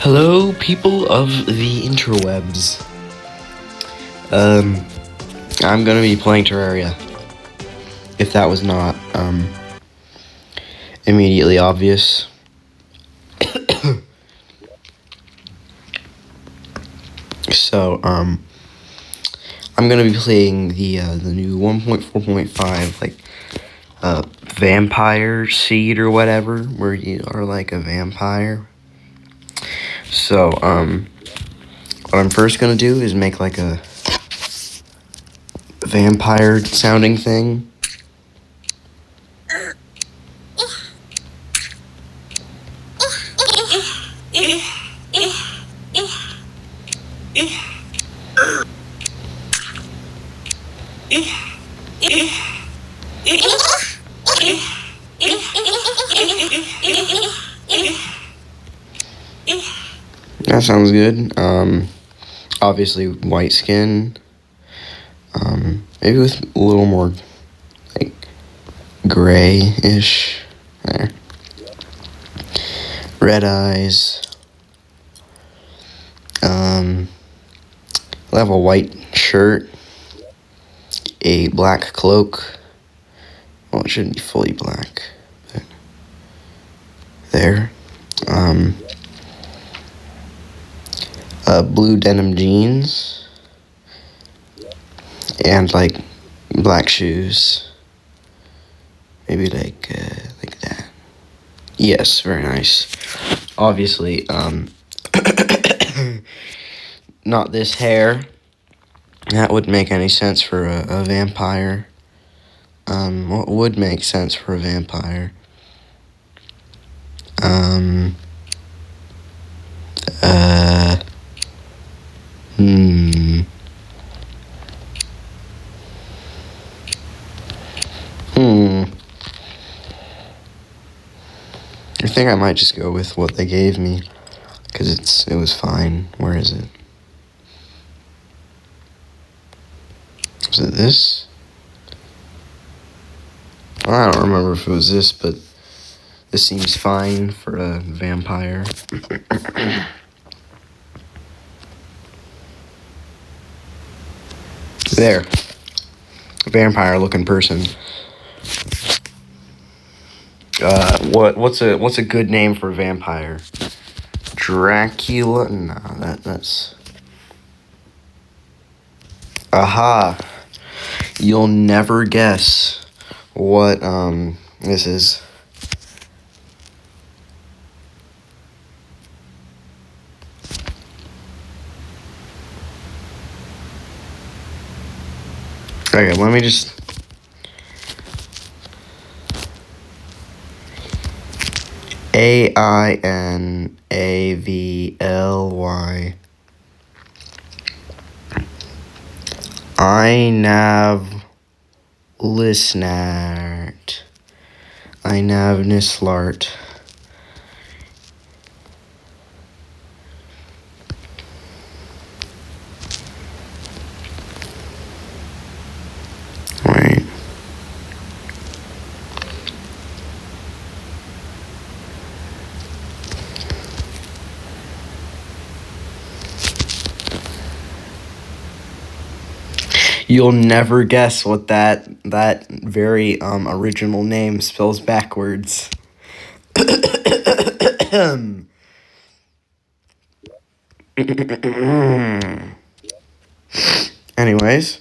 Hello, people of the interwebs. I'm gonna be playing Terraria. If that was not, immediately obvious. So, I'm gonna be playing the new 1.4.5, vampire seed or whatever, where you are like a vampire. So, what I'm first gonna do is make like a vampire sounding thing. That sounds good. Obviously white skin. Maybe with a little more like gray-ish. There. Red eyes. I'll have a white shirt. A black cloak. Well, it shouldn't be fully black, but there. Blue denim jeans. And like black shoes. Maybe like that. Yes, very nice. Obviously, not this hair. That wouldn't make any sense for a vampire. What would make sense for a vampire? I think I might just go with what they gave me, because it was fine. Where is it? Was it this? Well, I don't remember if it was this, but this seems fine for a vampire. There. Vampire-looking person. What's a good name for a vampire? Dracula? No, that's... Aha! You'll never guess what, this is. Okay, let me just... AINAVLY. Inavlisnart. Inavnislart. Wait. You'll never guess what that very original name spells backwards. Anyways,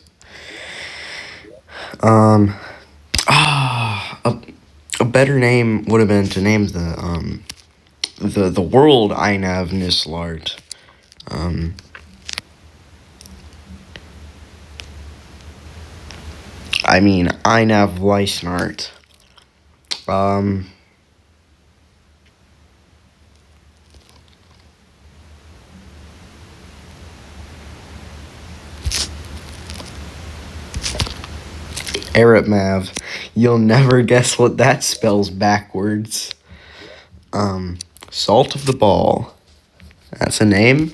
a better name would have been to name the world Einav Nislart. I mean Einav Weisnart. Arab Mav. You'll never guess what that spells backwards. Salt of the Ball. That's a name.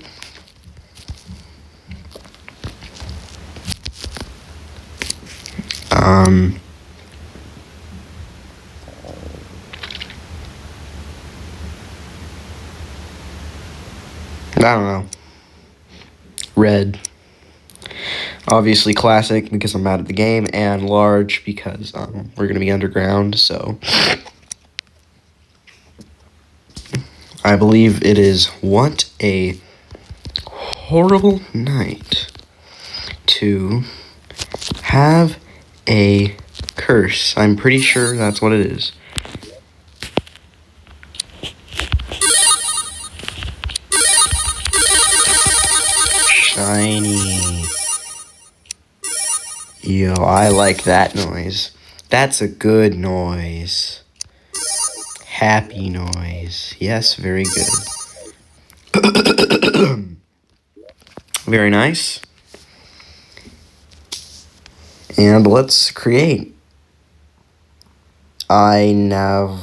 don't know. Red. Obviously classic because I'm mad at the game, and large because we're gonna be underground, so I believe it is what a horrible night to have a curse. I'm pretty sure that's what it is. Shiny. Yo, I like that noise. That's a good noise. Happy noise. Yes, very good. Very nice. And let's create. I Navlisnert.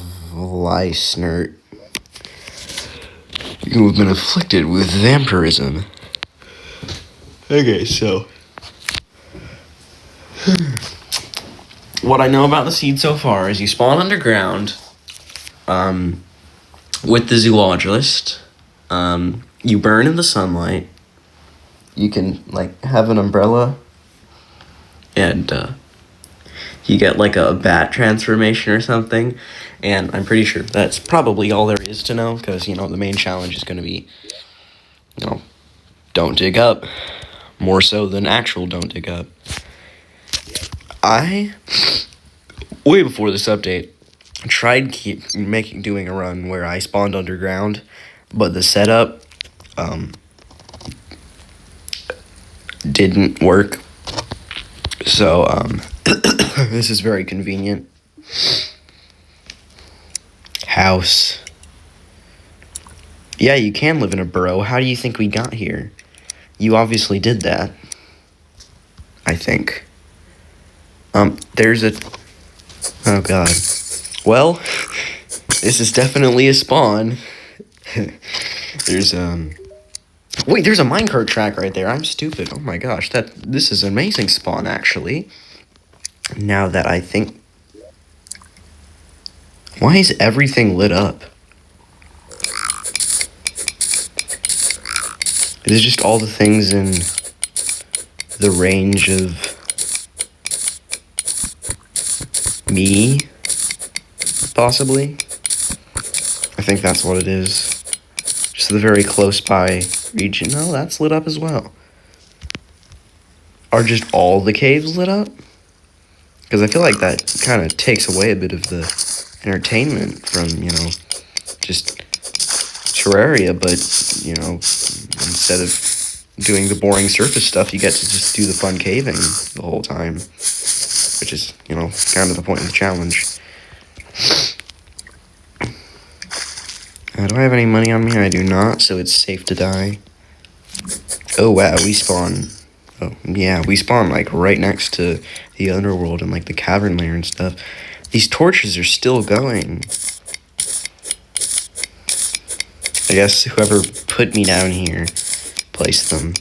You have been afflicted with vampirism. Okay, so what I know about the seed so far is you spawn underground with the zoologist. You burn in the sunlight. You can like have an umbrella, and you get like a bat transformation or something. And I'm pretty sure that's probably all there is to know, because the main challenge is going to be don't dig up, more so than actual don't dig up. I, way before this update, tried doing a run where I spawned underground, but the setup didn't work. So this is very convenient. House. Yeah, you can live in a burrow. How do you think we got here? You obviously did that. I think. There's a... Oh, God. Well, this is definitely a spawn. There's, Wait, there's a minecart track right there. I'm stupid. Oh, my gosh. This is an amazing spawn, actually. Now that I think... Why is everything lit up? It is just all the things in the range of me, possibly. I think that's what it is. Just the very close by region. No, that's lit up as well. Are just all the caves lit up? Because I feel like that kind of takes away a bit of the entertainment from, just Terraria, but, instead of doing the boring surface stuff, you get to just do the fun caving the whole time, which is, kind of the point of the challenge. Do I have any money on me? I do not, so it's safe to die. Oh, wow, we spawn... Oh, yeah, we spawn, like, right next to the underworld and, like, the cavern layer and stuff. These torches are still going. I guess whoever put me down here placed them.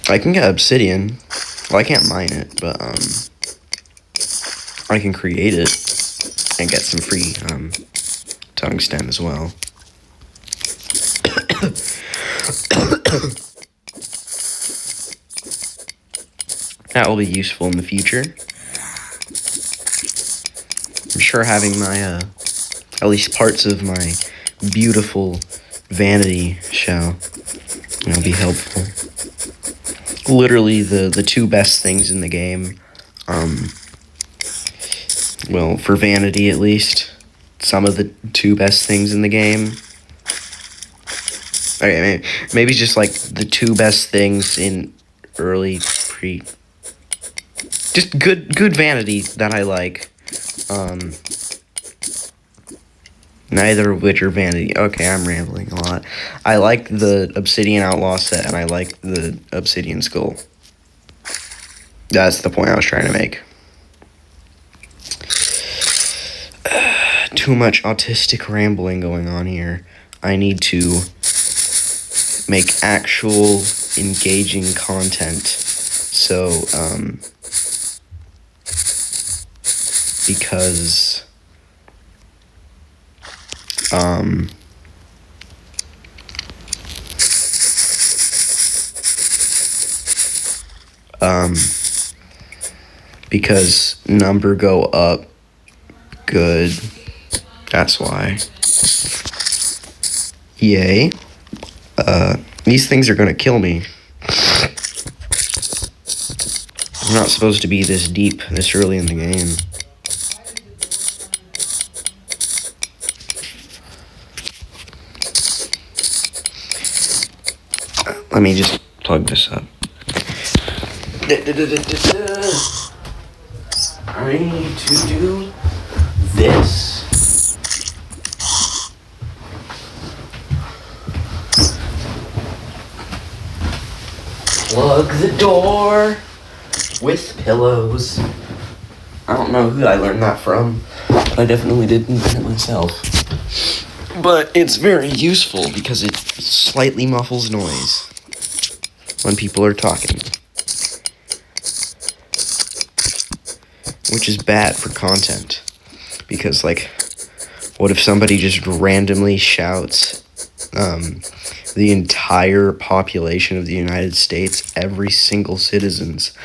I can get obsidian. Well, I can't mine it, but I can create it and get some free tungsten as well. That will be useful in the future. I'm sure having my, at least parts of my beautiful vanity shell, be helpful. Literally the two best things in the game. Well, for vanity at least, some of the two best things in the game. Okay, maybe just like the two best things in early just good vanity that I like. Neither of which are vanity. Okay, I'm rambling a lot. I like the Obsidian Outlaw set, and I like the Obsidian Skull. That's the point I was trying to make. Too much autistic rambling going on here. I need to make actual engaging content. So, because Because number go up, good. That's why. Yay. These things are gonna kill me. I'm not supposed to be this deep this early in the game. Let me just plug this up. I need to do this. Plug the door with pillows. I don't know who I learned that from, but I definitely didn't invent it myself. But it's very useful because it slightly muffles noise when people are talking, which is bad for content, because, like, what if somebody just randomly shouts the entire population of the United States, every single citizen's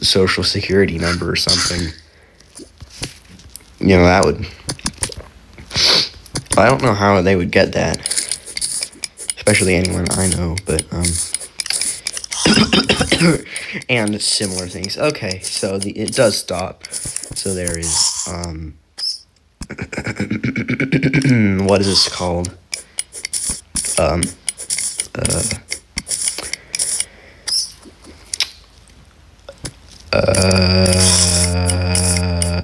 social security number or something? You know, that would... I don't know how they would get that, especially anyone I know, but, and similar things. Okay, so it does stop. So there is, what is this called?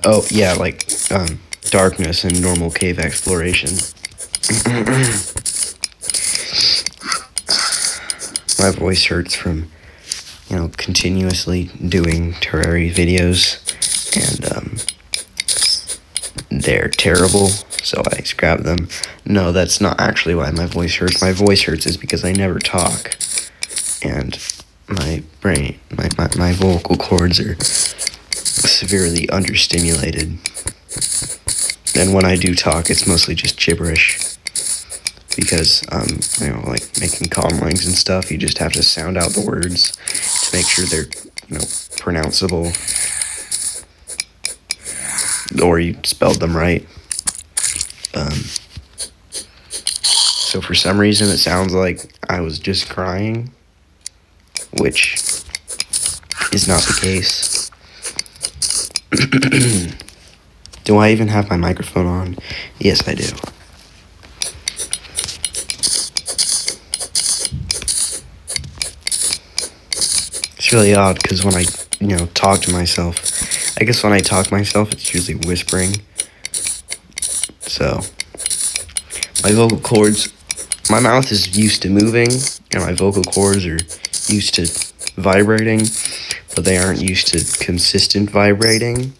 Oh, yeah, like, darkness and normal cave exploration. My voice hurts from, continuously doing Terraria videos, and, they're terrible, so I scrap them. No, that's not actually why my voice hurts. My voice hurts is because I never talk, and my brain, my vocal cords are severely understimulated. And when I do talk, it's mostly just gibberish. Because, like making conlings and stuff, you just have to sound out the words to make sure they're, pronounceable. Or you spelled them right. So for some reason, it sounds like I was just crying, which is not the case. Do I even have my microphone on? Yes, I do. It's really odd, because when I, talk to myself, I guess when I talk to myself, it's usually whispering. So, my vocal cords, my mouth is used to moving, and my vocal cords are used to vibrating, but they aren't used to consistent vibrating,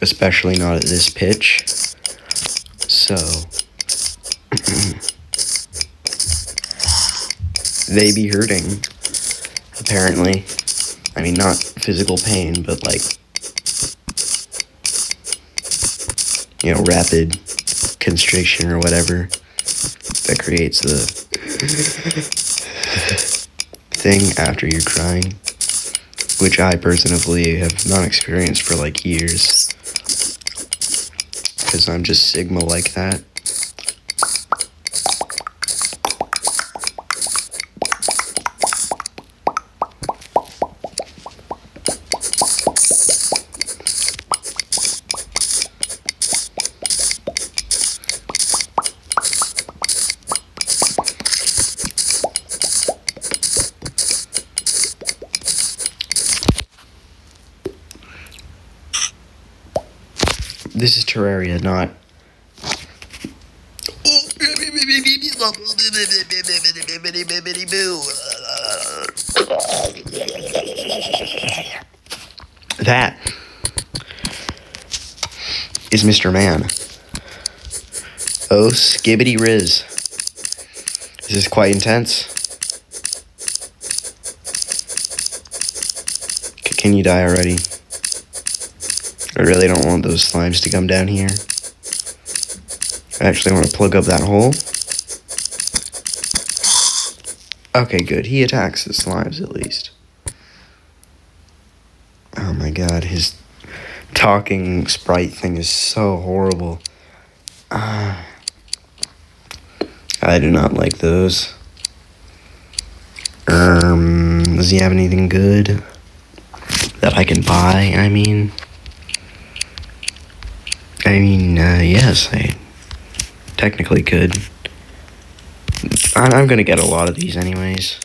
especially not at this pitch. So, they be hurting, apparently. I mean, not physical pain, but like, rapid constriction or whatever that creates the thing after you're crying, which I personally have not experienced for like years, because I'm just Sigma like that. This is Terraria, not... That is Mr. Man. Oh, skibbity riz. This is quite intense. Can you die already? I really don't want those slimes to come down here. Actually, I want to plug up that hole. Okay, good. He attacks the slimes at least. Oh my god, his talking sprite thing is so horrible. I do not like those. Does he have anything good that I can buy? I mean, yes, I technically could. I'm gonna get a lot of these anyways.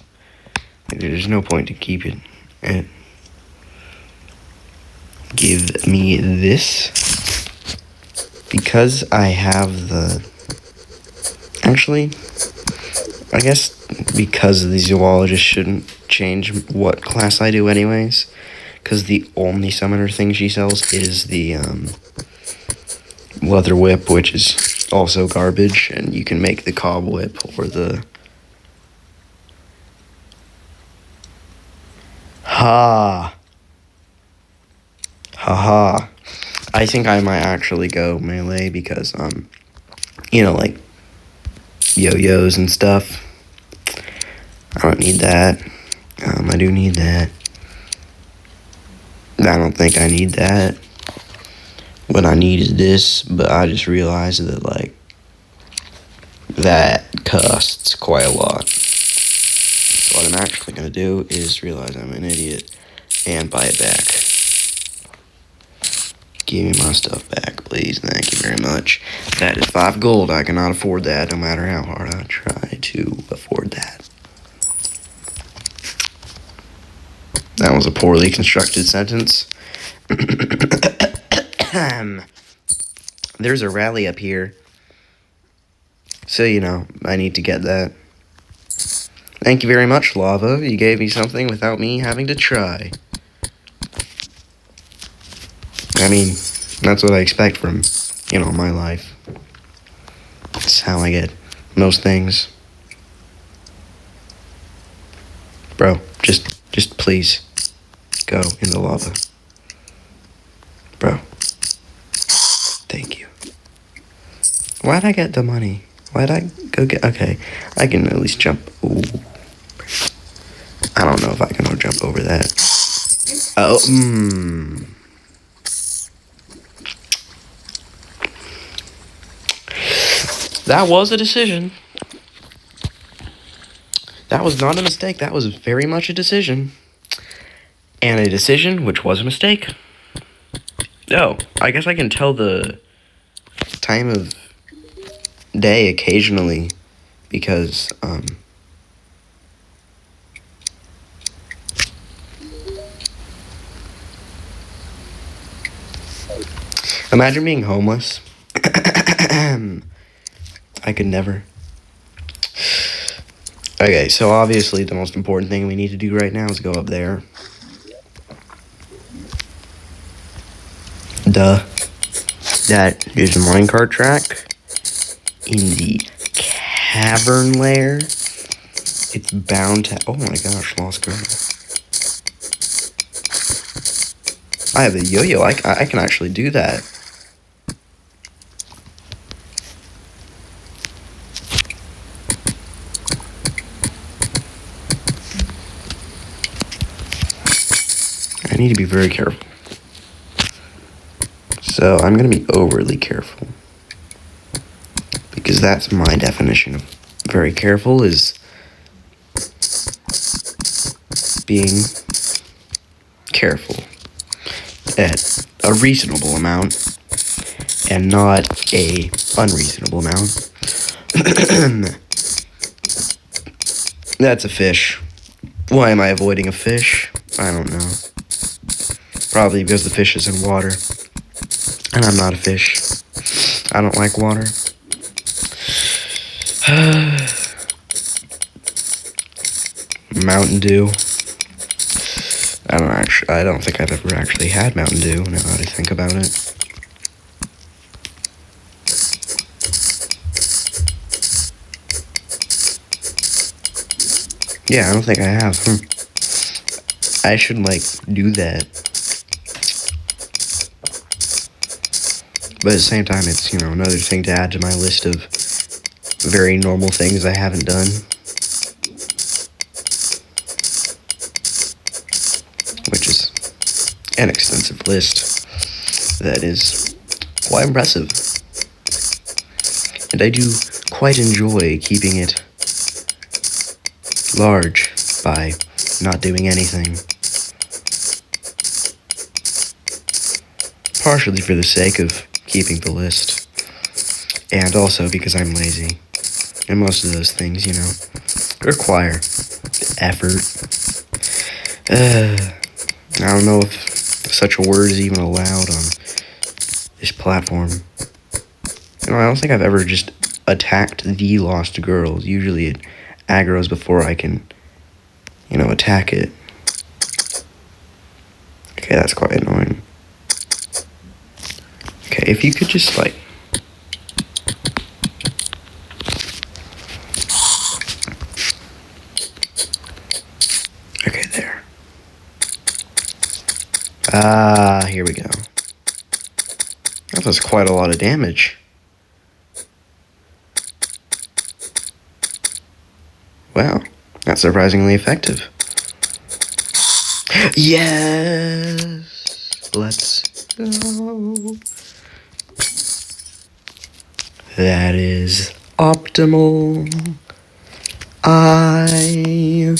There's no point to keep it. Give me this. Because I have the... Actually, I guess because the zoologist shouldn't change what class I do anyways. Because the only summoner thing she sells is the leather whip, which is also garbage. And you can make the cob whip or the... Haha. I think I might actually go melee because, like yo-yos and stuff. I don't need that. I do need that. I don't think I need that. What I need is this, but I just realized that, that costs quite a lot. So what I'm actually going to do is realize I'm an idiot and buy it back. Give me my stuff back, please. Thank you very much. That is 5 gold. I cannot afford that, no matter how hard I try to afford that. That was a poorly constructed sentence. There's a rally up here. So, I need to get that. Thank you very much, Lava. You gave me something without me having to try. I mean, that's what I expect from, my life. That's how I get most things. Bro, just please go in the lava. Bro. Thank you. Why'd I get the money? Why'd I go get... Okay, I can at least jump. Ooh. I don't know if I can jump over that. Oh, That was a decision. That was not a mistake. That was very much a decision. And a decision which was a mistake. Oh, I guess I can tell the time of day occasionally because, imagine being homeless. I could never. Okay, so obviously the most important thing we need to do right now is go up there. Duh. That is a minecart track in the cavern lair. It's bound to... Oh my gosh, lost girl. I have a yo-yo. I can actually do that. I need to be very careful. So I'm going to be overly careful. Because that's my definition of very careful, is being careful at a reasonable amount and not a unreasonable amount. That's a fish. Why am I avoiding a fish? I don't know. Probably because the fish is in water. And I'm not a fish. I don't like water. Mountain Dew. I don't think I've ever actually had Mountain Dew, now that I think about it. Yeah, I don't think I have. I should, do that. But at the same time, it's, you know, another thing to add to my list of very normal things I haven't done. Which is an extensive list that is quite impressive. And I do quite enjoy keeping it large by not doing anything. Partially for the sake of keeping the list, and also because I'm lazy. And most of those things, you know, require effort. I don't know if such a word is even allowed on this platform. You know, I don't think I've ever just attacked the lost girls. Usually it aggroes before I can, you know, attack it. Okay, that's quite annoying. Okay, if you could just, like... Okay, there. Ah, here we go. That was quite a lot of damage. Wow, that's surprisingly effective. Yes! Let's go. That is optimal. I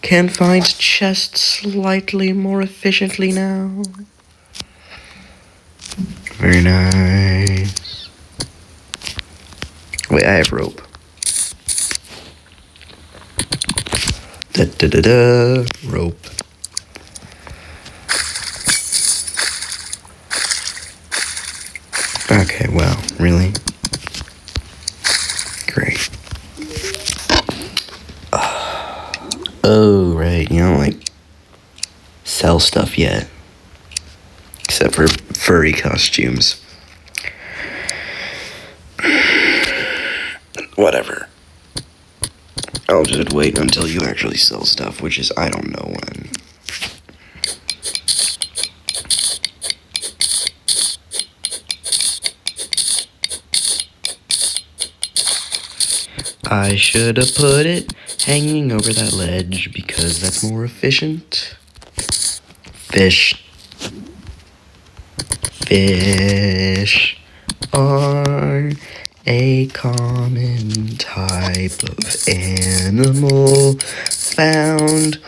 can find chests slightly more efficiently now. Very nice. Wait, I have rope. Rope. Okay, well, really? Great. Oh, right, you don't, like, sell stuff yet. Except for furry costumes. Whatever. I'll just wait until you actually sell stuff, which is, I don't know when. I should have put it hanging over that ledge because that's more efficient. Fish are a common type of animal found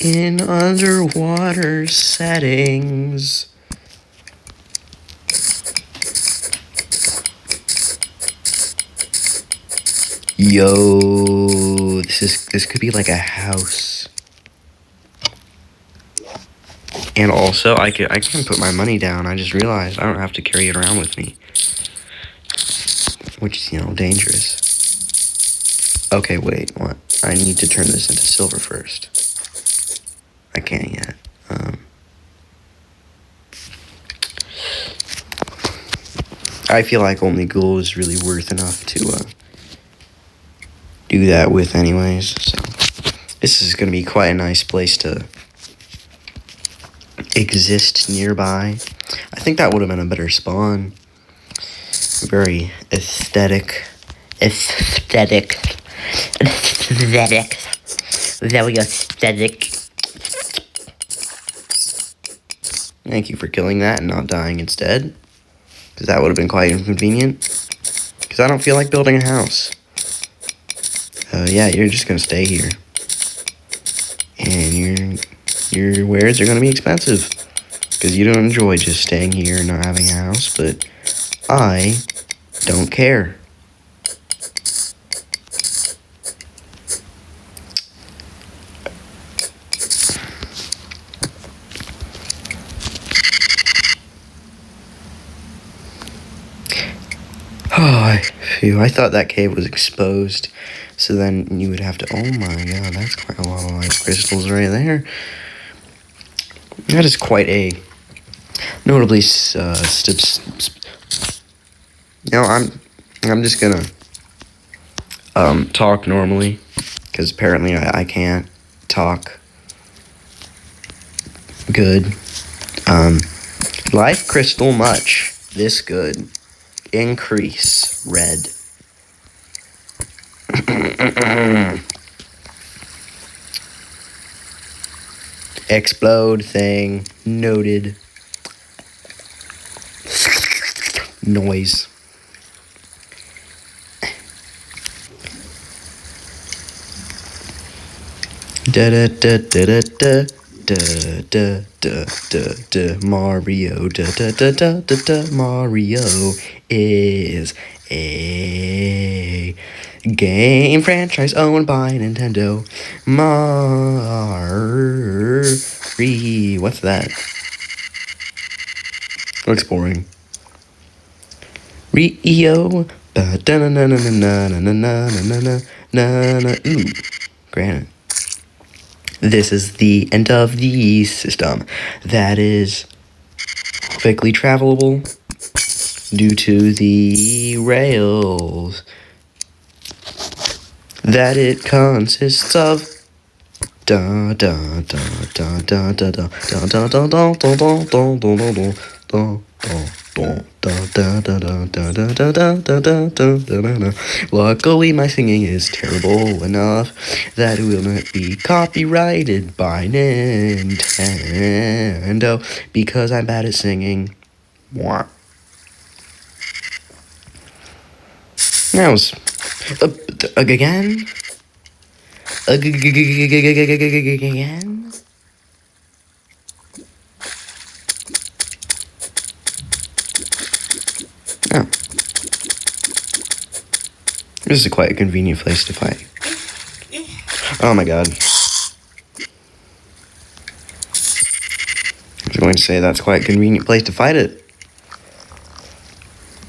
in underwater settings. Yo, this could be like a house. And also, I can put my money down. I just realized I don't have to carry it around with me. Which is, you know, dangerous. Okay, wait, what? I need to turn this into silver first. I can't yet. I feel like only gold is really worth enough to do that with anyways. So this is going to be quite a nice place to exist nearby. I think that would have been a better spawn. Very aesthetic. Aesthetic. Very aesthetic. Thank you for killing that and not dying instead. Because that would have been quite inconvenient. Because I don't feel like building a house. Yeah, you're just going to stay here. And your wares are going to be expensive. Because you don't enjoy just staying here and not having a house. But I don't care. Oh, phew, I thought that cave was exposed. So then you would have to... Oh my god, that's quite a lot of life crystals right there. That is quite a... Notably... I'm just gonna... talk normally. Because apparently I can't talk good. Life crystal much. this good. Increase red. Explode thing. Noted. Noise. Da da da da da da da da da da da Mario da da da da da da Mario is a game franchise owned by Nintendo. What's that? Looks boring. Rio. Ooh, granted. This is the end of the system that is quickly travelable due to the rails that it consists of. Da da da da da da da da da da da da da da da da. Luckily, my singing is terrible enough that it will not be copyrighted by Nintendo because I'm bad at singing. That was again. Again. Oh. This is quite a convenient place to fight. Oh my god. I was going to say that's quite a convenient place to fight it.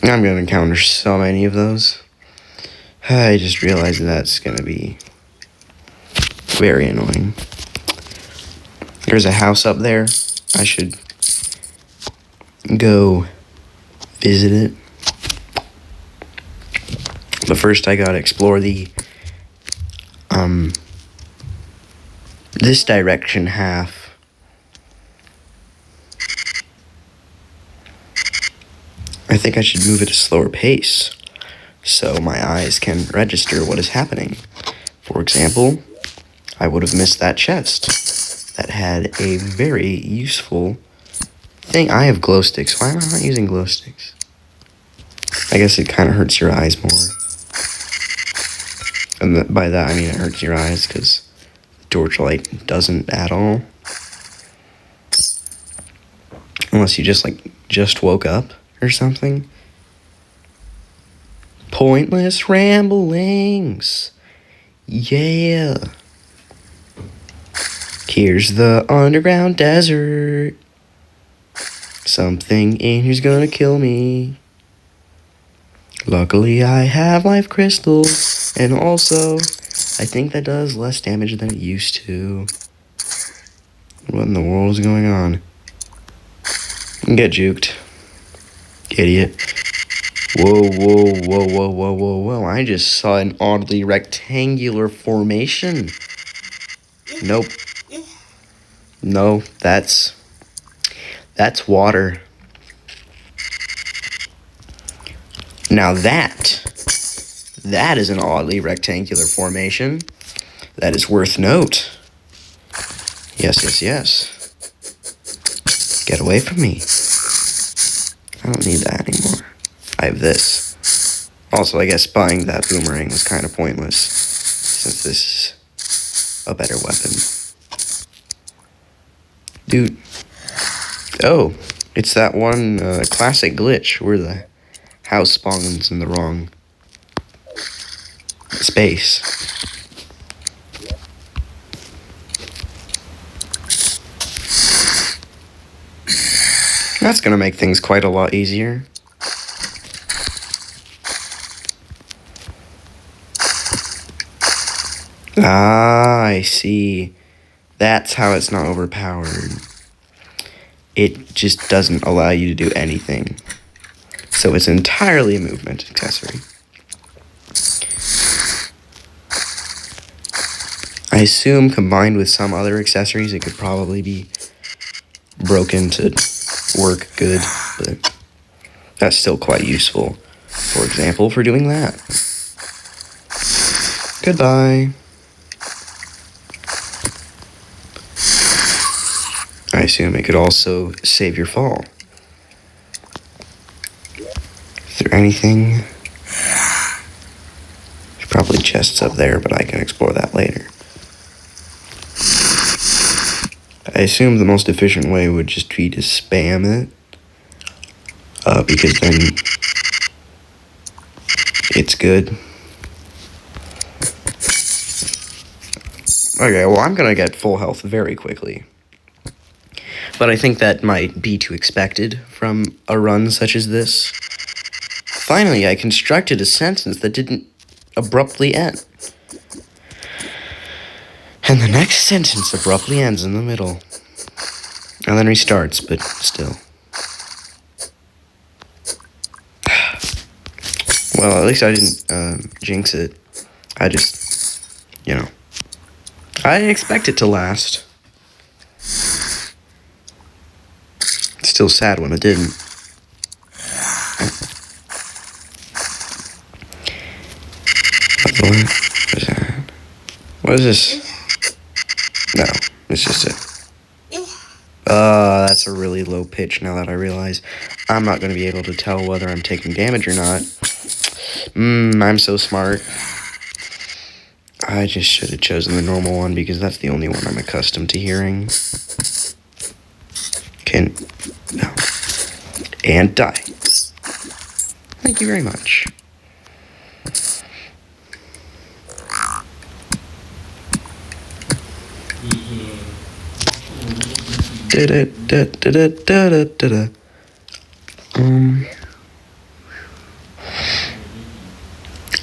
I'm going to encounter so many of those. I just realized that's going to be very annoying. There's a house up there. I should go visit it. But first I gotta explore the this direction half. I think I should move at a slower pace so my eyes can register what is happening. For example, I would have missed that chest that had a very useful thing. I have glow sticks. Why am I not using glow sticks? I guess it kind of hurts your eyes more. And by that I mean it hurts your eyes because torchlight doesn't at all. Unless you just woke up or something. Pointless ramblings. Yeah. Here's the underground desert. Something in here's gonna kill me. Luckily I have life crystals. And also, I think that does less damage than it used to. What in the world is going on? Get juked. Idiot. Whoa, whoa, whoa, whoa, whoa, whoa, whoa. I just saw an oddly rectangular formation. Nope. No, that's water. Now that is an oddly rectangular formation. That is worth note. Yes, yes, yes. Get away from me. I don't need that anymore. I have this. Also, I guess buying that boomerang was kind of pointless, since this is a better weapon. Dude. Oh, it's that one classic glitch where the house spawns in the wrong space. That's gonna make things quite a lot easier. Ah, I see. That's how it's not overpowered. It just doesn't allow you to do anything. So it's entirely a movement accessory. I assume combined with some other accessories, it could probably be broken to work good, but That's still quite useful. For example, for doing that. Goodbye. I assume it could also save your fall. Is there anything? There's probably chests up there, but I can explore that later. I assume the most efficient way would just be to spam it. Because then it's good. Okay, well, I'm gonna get full health very quickly. But I think that might be too expected from a run such as this. Finally, I constructed a sentence that didn't abruptly end. And the next sentence abruptly ends in the middle. And then restarts, but still. Well, at least I didn't jinx it. I just, I didn't expect it to last. It's still sad when it didn't. What is that? What is this? No, it's just it. That's a really low pitch now that I realize. I'm not going to be able to tell whether I'm taking damage or not. I'm so smart. I just should have chosen the normal one because that's the only one I'm accustomed to hearing. No. And die. Thank you very much.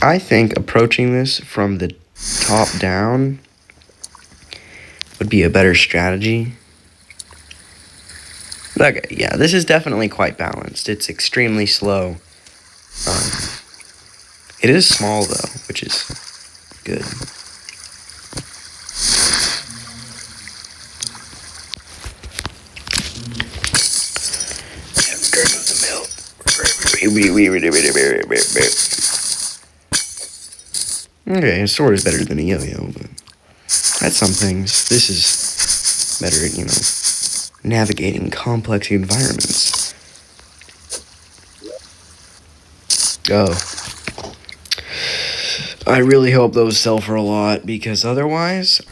I think approaching this from the top down would be a better strategy. Okay, yeah, this is definitely quite balanced. It's extremely slow. It is small, though, which is good. Okay, a sword is better than a yo-yo, but that's some things. This is better at, navigating complex environments. Oh. I really hope those sell for a lot, because otherwise,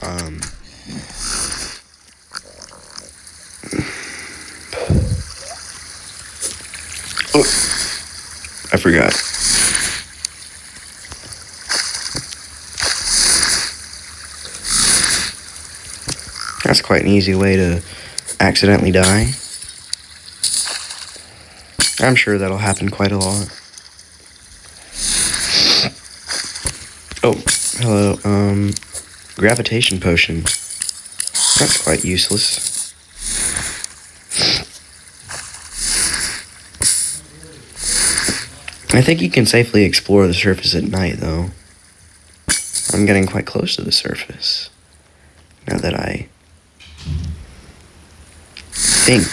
oh, I forgot. That's quite an easy way to accidentally die. I'm sure that'll happen quite a lot. Oh, hello, gravitation potion. That's quite useless. I think you can safely explore the surface at night, though. I'm getting quite close to the surface. Now that I think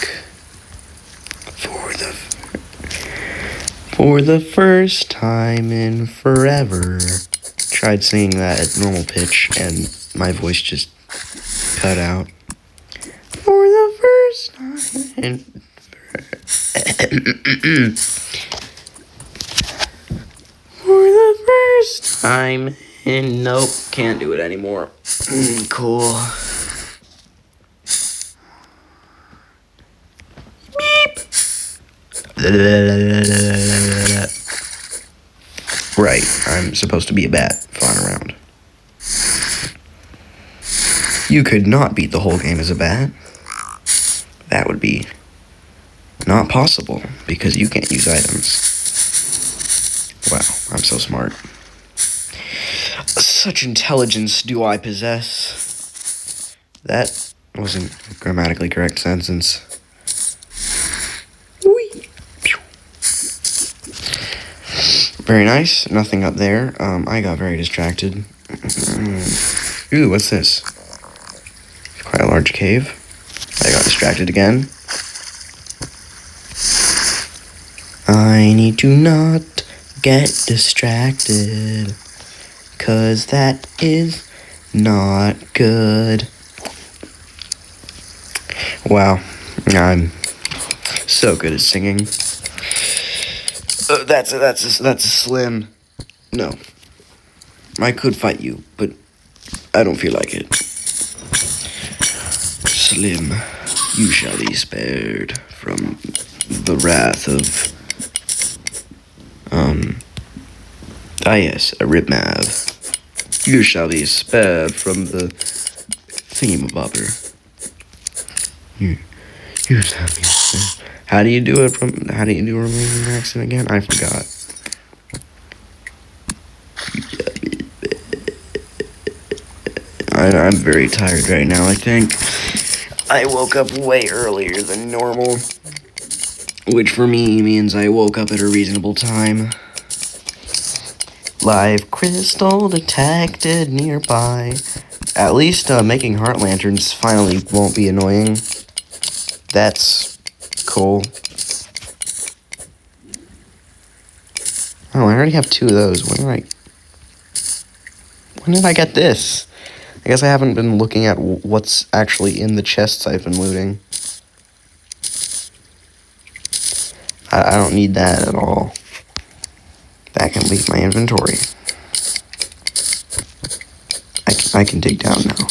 for the first time in forever. Tried singing that at normal pitch and my voice just cut out. For the first time in for the first time in nope, can't do it anymore. Cool. Right, I'm supposed to be a bat flying around. You could not beat the whole game as a bat. That would be not possible because you can't use items. Wow, I'm so smart. Such intelligence do I possess. That wasn't a grammatically correct sentence. Very nice. Nothing up there. I got very distracted. Ooh, what's this? Quite a large cave. I got distracted again. I need to not get distracted, 'cause that is not good. Wow, I'm so good at singing. That's a slim. No, I could fight you, but I don't feel like it. Slim, you shall be spared from the wrath of, yes, a ripmav. You shall be spared from the thingamabobber. You shall be spared. How do you do a Romanian accent again? I forgot. I'm very tired right now, I think. I woke up way earlier than normal, which for me means I woke up at a reasonable time. Live crystal detected nearby. At least making heart lanterns finally won't be annoying. That's cool. Oh, I already have 2 of those. When did I get this? I guess I haven't been looking at what's actually in the chests I've been looting. I don't need that at all. That can leave my inventory. I can dig down now.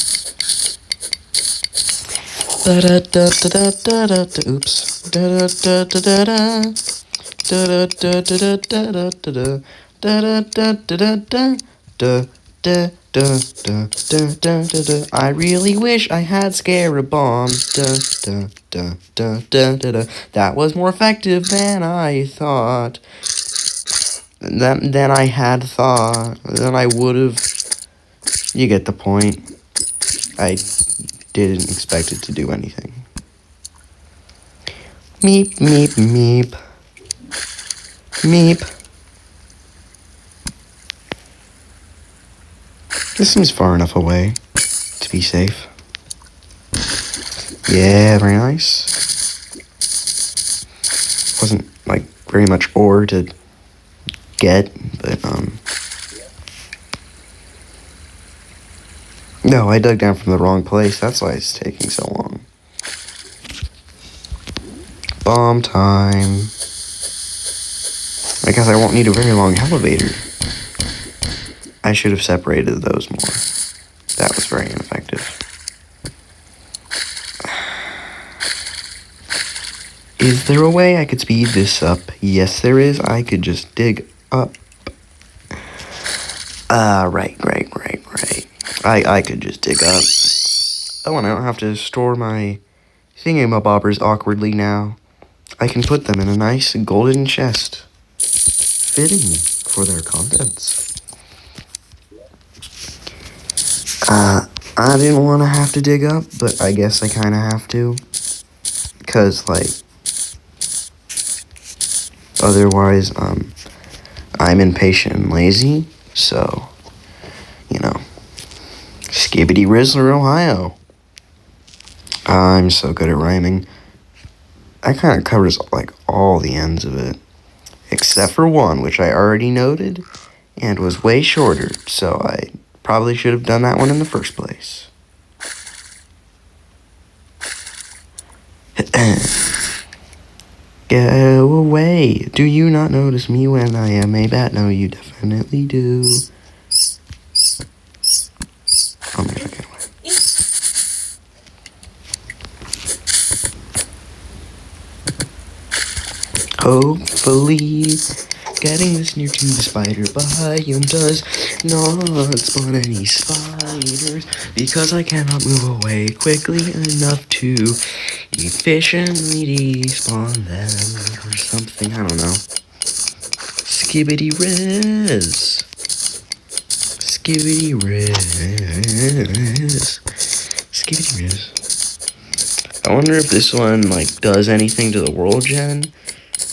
Oops. I really wish I had Scarab Bomb. That was more effective than I thought. Than I had thought. Than I would have. You get the point. I didn't expect it to do anything. Meep, meep, meep. Meep. This seems far enough away to be safe. Yeah, very nice. Wasn't, like, very much ore to get, but, No, I dug down from the wrong place. That's why it's taking so long. Bomb time. I guess I won't need a very long elevator. I should have separated those more. That was very ineffective. Is there a way I could speed this up? Yes, there is. I could just dig up. Right. I could just dig up. Oh, and I don't have to store my thingamabobbers awkwardly now. I can put them in a nice golden chest. Fitting for their contents. I didn't want to have to dig up, but I guess I kind of have to. Because, like, otherwise, I'm impatient and lazy, so, you know, Skibbity Rizzler, Ohio. I'm so good at rhyming. I kind of covers, like, all the ends of it, except for one, which I already noted, and was way shorter, so I probably should have done that one in the first place. Go away. Do you not notice me when I am a bat? No, you definitely do. Oh my god, get away. Hopefully, getting this near to the spider biome does not spawn any spiders, because I cannot move away quickly enough to efficiently despawn them or something. I don't know. Skibbity Riz. Skibbity Riz. Skibbity Riz. I wonder if this one, like, does anything to the world gen,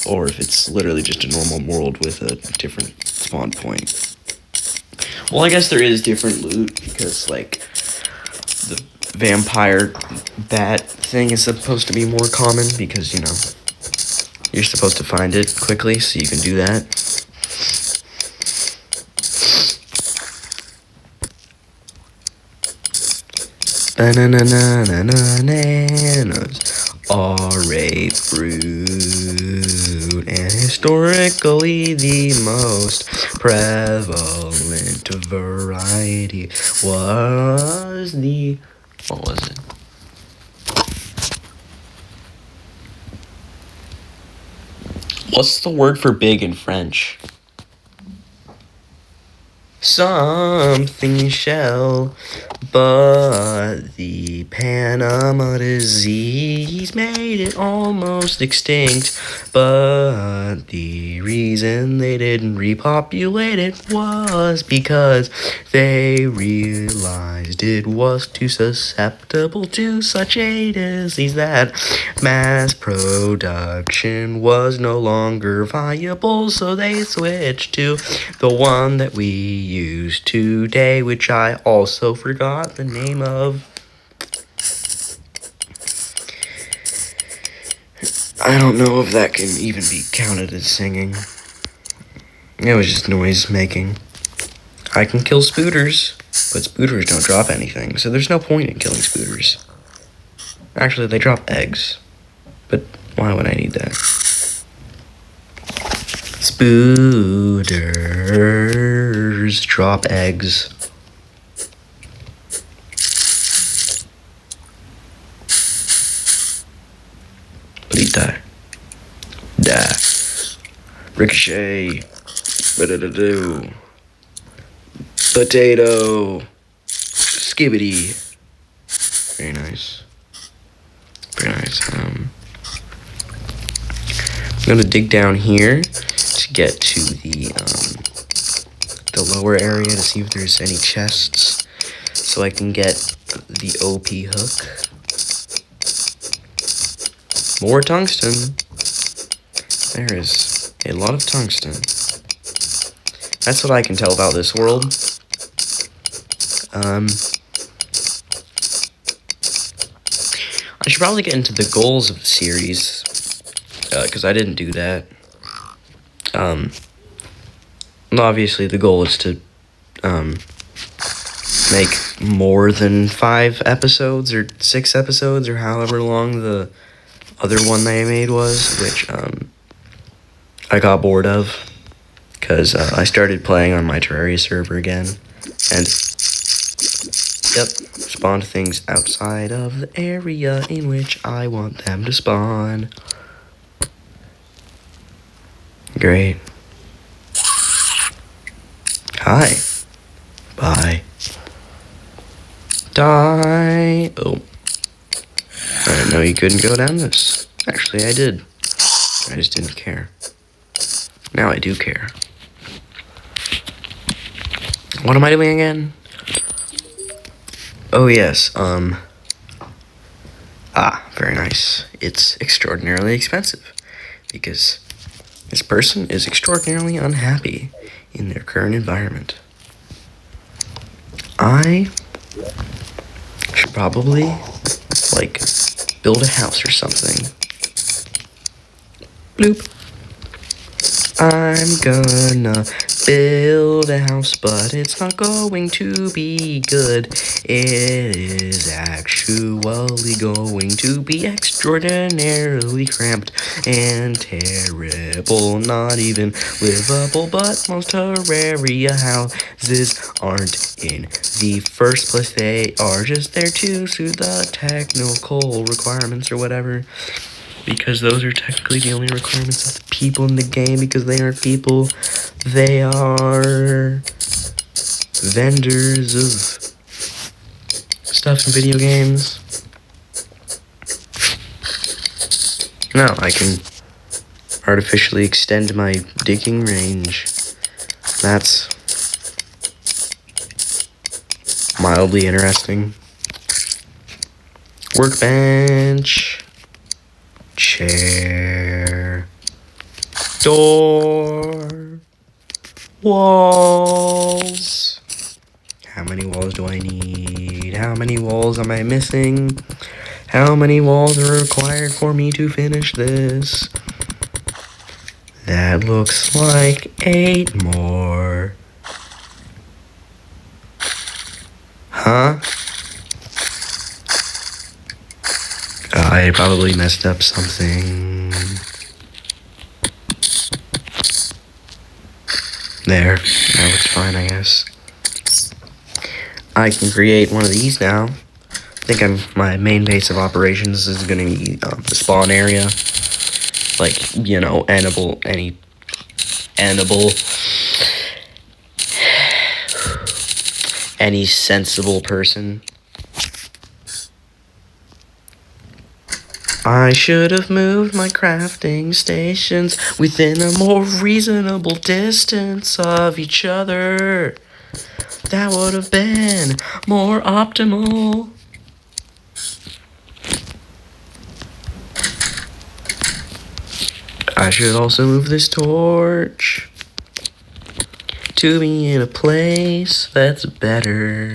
or if it's literally just a normal world with a different spawn point. Well, I guess there is different loot, because, like, the vampire bat thing is supposed to be more common, because, you know, You're supposed to find it quickly, so you can do that. Bananas are a fruit, and historically the most prevalent variety was the... What was it? What's the word for big in French? Something shell, but the Panama disease made it almost extinct. But the reason they didn't repopulate it was because they realized it was too susceptible to such a disease that mass production was no longer viable, so they switched to the one that we use today, which I also forgot the name of. I don't know if that can even be counted as singing. It was just noise making. I can kill spooters, but spooters don't drop anything, so there's no point in killing spooters. Actually, they drop eggs, but why would I need that? Spooters drop eggs. Please die. Die. Ricochet. Ba-da-da-do. Potato. Skibbity. Very nice. Very nice. I'm gonna dig down here to get to the lower area to see if there's any chests, so I can get the OP hook. More tungsten. There is a lot of tungsten. That's what I can tell about this world. I should probably get into the goals of the series, because I didn't do that. Obviously the goal is to make more than 5 episodes or 6 episodes or however long the other one that I made was, which I got bored of because I started playing on my Terraria server again, and yep, spawned things outside of the area in which I want them to spawn. Great. Hi. Bye. Die. Oh. I didn't know you couldn't go down this. Actually, I did. I just didn't care. Now I do care. What am I doing again? Oh, yes. Very nice. It's extraordinarily expensive because this person is extraordinarily unhappy in their current environment. I should probably, like, build a house or something. Bloop. I'm gonna build a house, but it's not going to be good. It is actually going to be extraordinarily cramped and terrible. Not even livable, but most Terraria houses aren't in the first place. They are just there to suit the technical requirements or whatever. Because those are technically the only requirements of the people in the game, because they aren't people. They are vendors of stuff in video games. Now I can artificially extend my digging range. That's mildly interesting. Workbench. Chair. Door. Walls. How many walls do I need? How many walls am I missing? How many walls are required for me to finish this? That looks like 8 more. Huh? I probably messed up something. There. That looks fine, I guess. I can create one of these now. I think my main base of operations is going to be the spawn area. Like, you know, any sensible person. I should have moved my crafting stations within a more reasonable distance of each other. That would have been more optimal. I should also move this torch to be in a place that's better.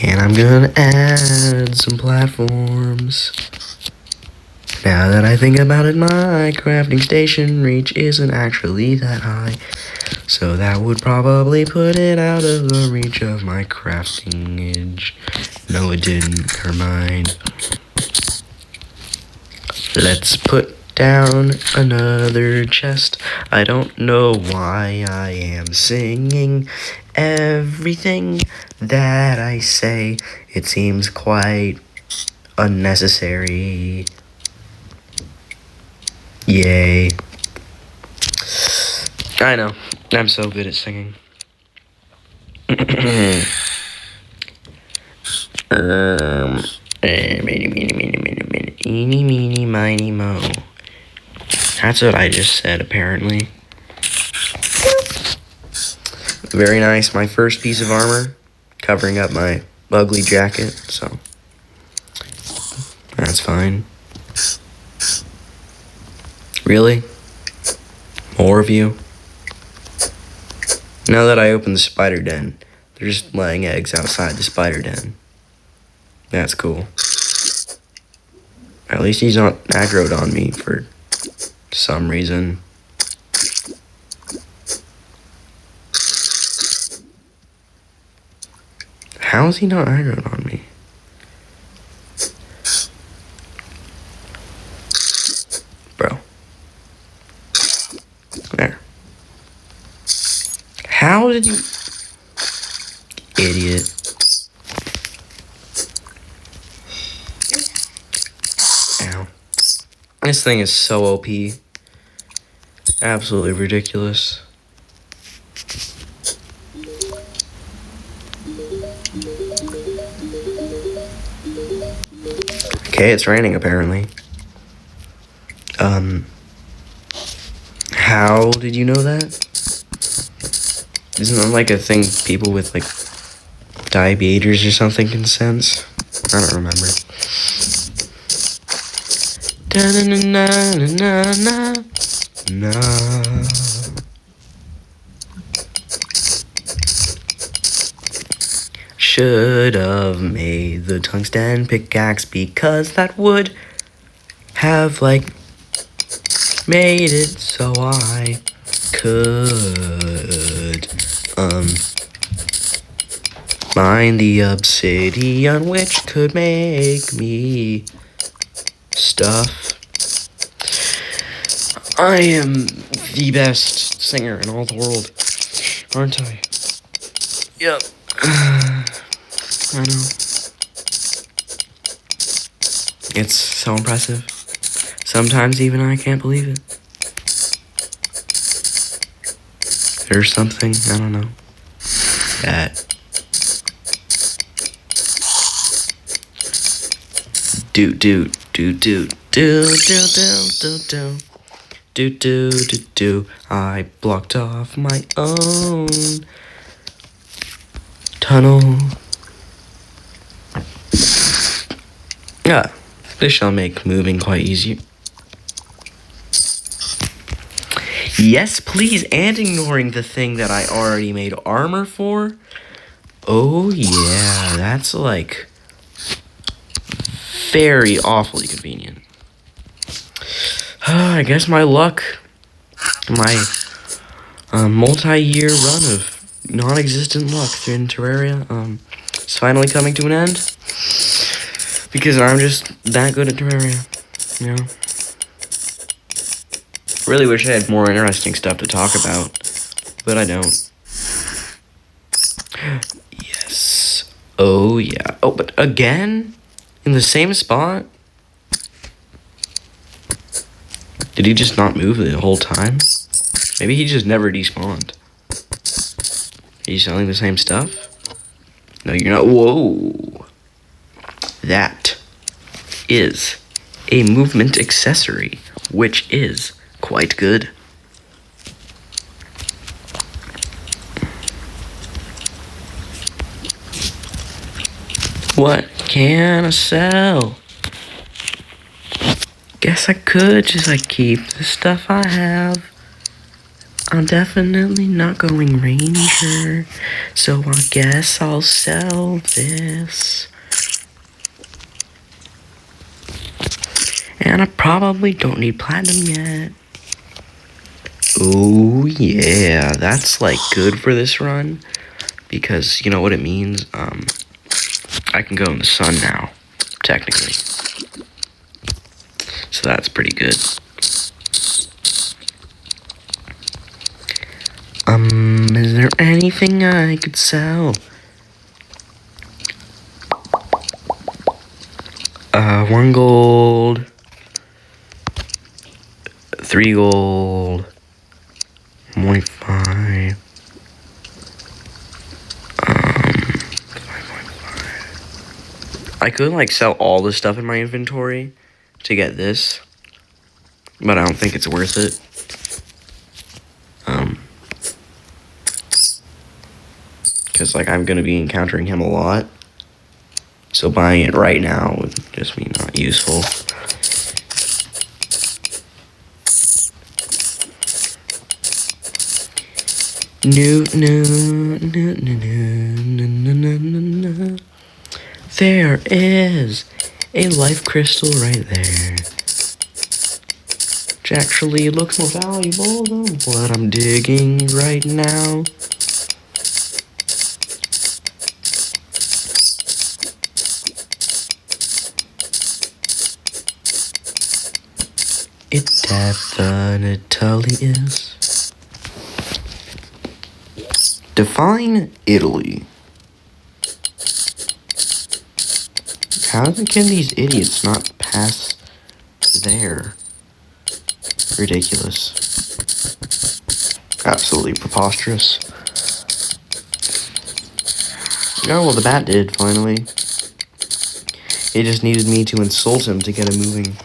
And I'm gonna add some platforms. Now that I think about it, my crafting station reach isn't actually that high. So that would probably put it out of the reach of my crafting edge. No, it didn't. Never mind. Let's put down another chest. I don't know why I am singing everything that I say. It seems quite unnecessary. Yay. I know. I'm so good at singing. Eeny, meeny, miny, mo. That's what I just said, apparently. Very nice. My first piece of armor, covering up my ugly jacket, so that's fine. Really? More of you? Now that I opened the spider den, they're just laying eggs outside the spider den. That's cool. At least he's not aggroed on me for some reason. How is he not aggroed on me? Bro. There. How did you... Idiot. Ow. This thing is so OP. Absolutely ridiculous. Okay, it's raining apparently. How did you know that? Isn't that like a thing people with like diabetes or something can sense? I don't remember. Na. Should have made the tungsten pickaxe because that would have like made it so I could mine the obsidian, which could make me stuff. I am the best singer in all the world, aren't I? Yep. I know. It's so impressive. Sometimes even I can't believe it. There's something, I don't know, that I blocked off my own tunnel. This shall make moving quite easier. Yes, please, and ignoring the thing that I already made armor for. Oh, yeah, that's like very awfully convenient. I guess my luck, my multi-year run of non-existent luck in Terraria, is finally coming to an end. Because I'm just that good at Terraria, you know? Really wish I had more interesting stuff to talk about, but I don't. Yes. Oh, yeah. Oh, but again? In the same spot? Did he just not move the whole time? Maybe he just never despawned. Are you selling the same stuff? No, you're not. Whoa. That is a movement accessory, which is quite good. What can I sell? Guess I could just like keep the stuff I have. I'm definitely not going ranger, so I guess I'll sell this. And I probably don't need platinum yet. Oh yeah, that's like good for this run, because you know what it means? I can go in the sun now, technically. So that's pretty good. Is there anything I could sell? 1 gold, 3 gold, 1.5, 5.5. I could like sell all the stuff in my inventory to get this, but I don't think it's worth it. Because like I'm gonna be encountering him a lot, so buying it right now would just be not useful. No. There is a life crystal right there, which actually looks more valuable than what I'm digging right now. It definitely is. Define Italy. How can these idiots not pass there? Ridiculous. Absolutely preposterous. Oh, well, the bat did, finally. It just needed me to insult him to get him moving.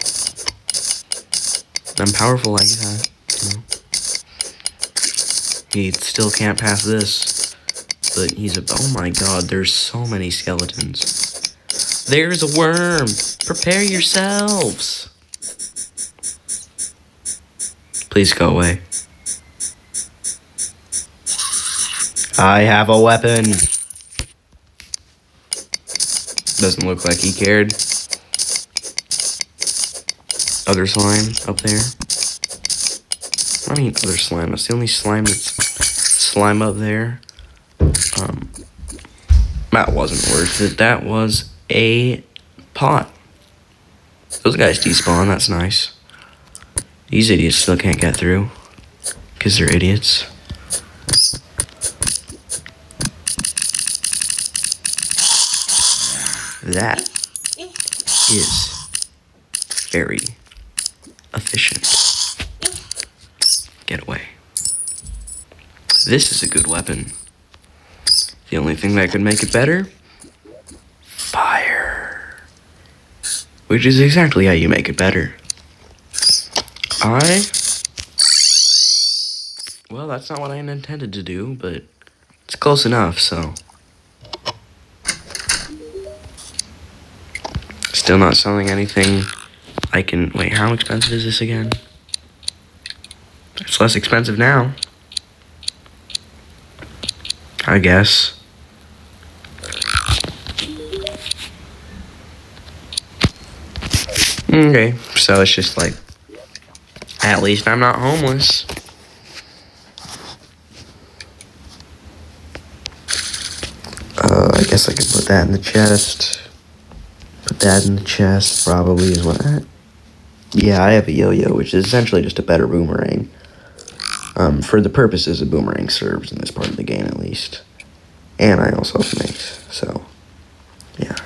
I'm powerful like that, you know. He still can't pass this, but he's a... Oh my god, there's so many skeletons. There's a worm! Prepare yourselves! Please go away. I have a weapon! Doesn't look like he cared. Other slime up there. I mean, other slime. That's the only slime that's slime up there. That wasn't worth it. That was a pot. Those guys despawn. That's nice. These idiots still can't get through because they're idiots. That is very efficient. Get away. This is a good weapon. The only thing that could make it better? Fire. Which is exactly how you make it better. Well, that's not what I intended to do, but it's close enough, so. Still not selling anything. I can... Wait, how expensive is this again? It's less expensive now, I guess. Okay, so it's just like At least I'm not homeless. I guess I could put that in the chest. Put that in the chest, probably, is what I... Yeah, I have a yo-yo, which is essentially just a better boomerang. For the purposes a boomerang serves in this part of the game, at least. And I also have mace, so... yeah.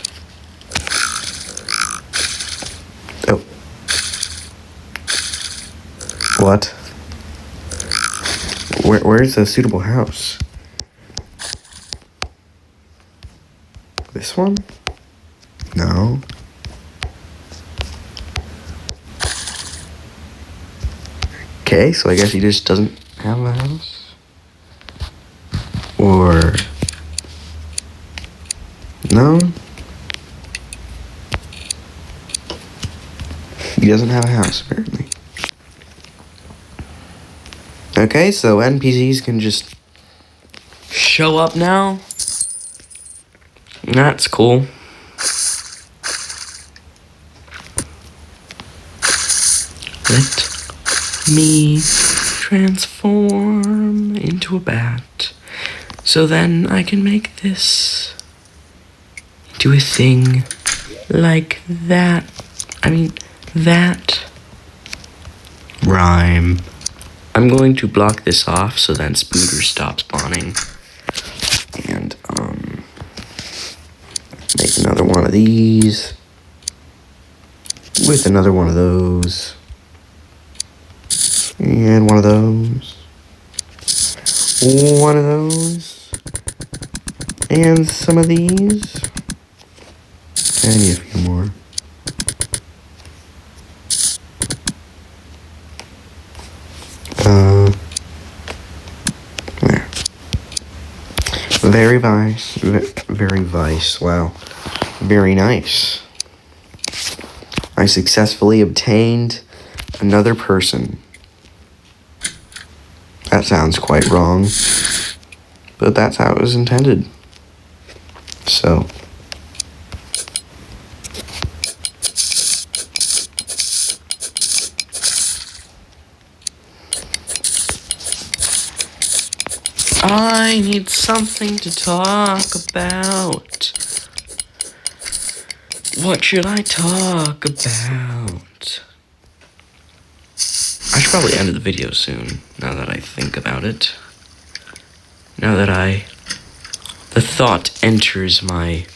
Oh. What? Where's the suitable house? This one? No. Okay, so I guess he just doesn't have a house? Or... no? He doesn't have a house, apparently. Okay, so NPCs can just show up now? That's cool. Let me transform into a bat. So then I can make this do a thing like that. I mean, that. Rhyme. I'm going to block this off so then spooters stop spawning. And, make another one of these. With another one of those. And one of those. One of those. And some of these. And a few more. There. Very nice. Very nice. Wow. Very nice. I successfully obtained another person. That sounds quite wrong, but that's how it was intended. So. I need something to talk about. What should I talk about? I should probably end the video soon, now that I think about it. Now that the thought enters my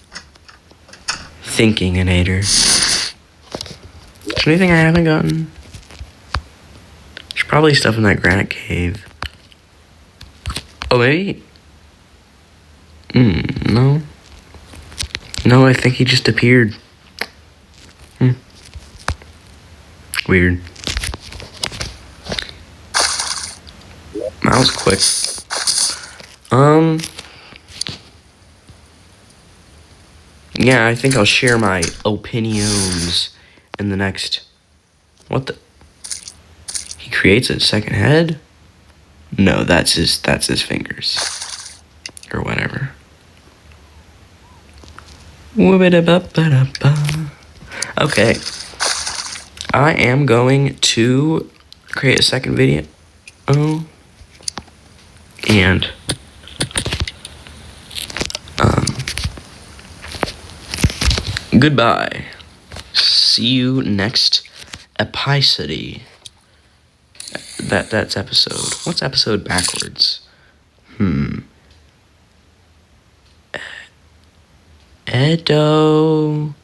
thinking-inator. Is there anything I haven't gotten? There's probably stuff in that granite cave. Oh, maybe? No. No, I think he just appeared. Weird. That was quick. Yeah, I think I'll share my opinions in the next... What the... He creates a second head? No, that's his fingers. Or whatever. Okay. I am going to create a second video. And goodbye. See you next episode. That's episode. What's episode backwards? Edo.